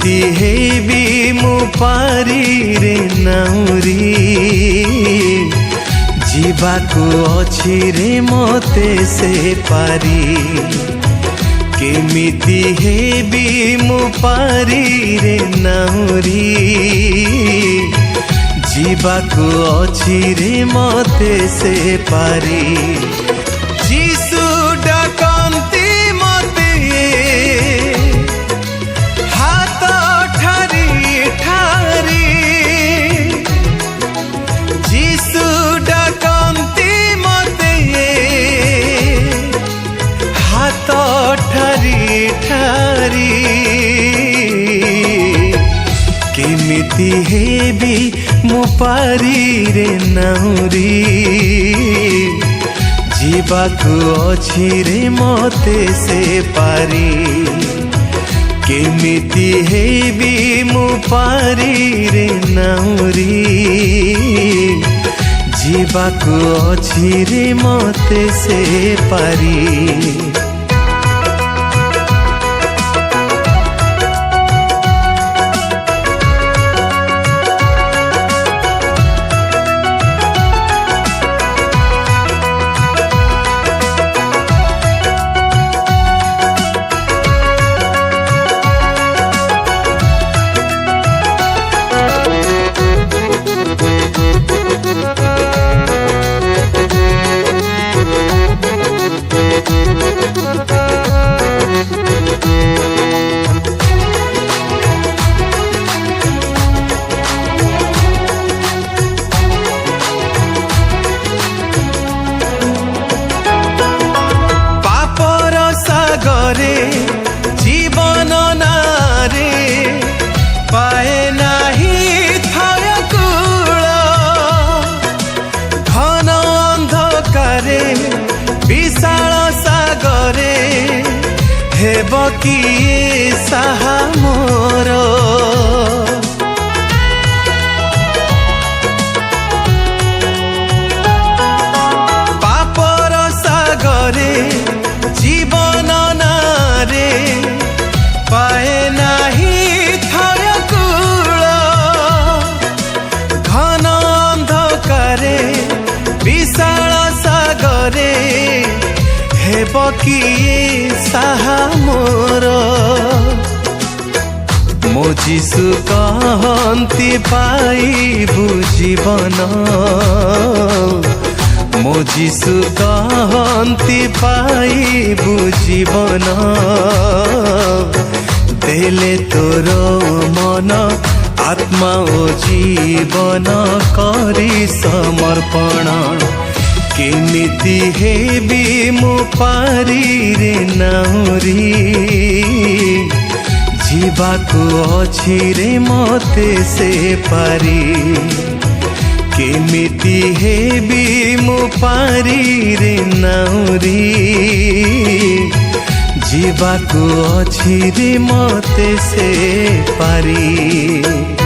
केमिति हेबी मु पारी रे नाउरी जीवाको अछि रे मते से पारी केमिति हेबी मु पारी रे नाउरी जीवाको अछि रे मते से पारी जीसु डाकंती मते हाथ ठारी ठारी जीसु डाकंती मते हाथ ठारी ठारी केमिति हेबी मु पारी रे नाउरी जीवाको अछि रे मते से पारी केमिति हेबी मु पारी रे नाउरी जीवाको अछि रे मते से पारी जीवन नारे पाए नाही थय कूल घन अंधकारे विशाल सागरे हेब किए साहा मोर पापर सागरे जीवन नारे पाए नाही थय कूल घन अंधकारे विशाल सागरे हेब किए साहा मोर मो जीसु कहंती पाइबु जीवन मो जीसु कहंती पाइबु जीवन देले तोर मन आत्मा ओ जीवन करी समर्पण केमिति हेबी मु पारी रे नाउरी जीवाको अछि रे मते से पारी केमिति हेबी मु पारी रे नाउरी जीवाको अछि रे मते से पारी।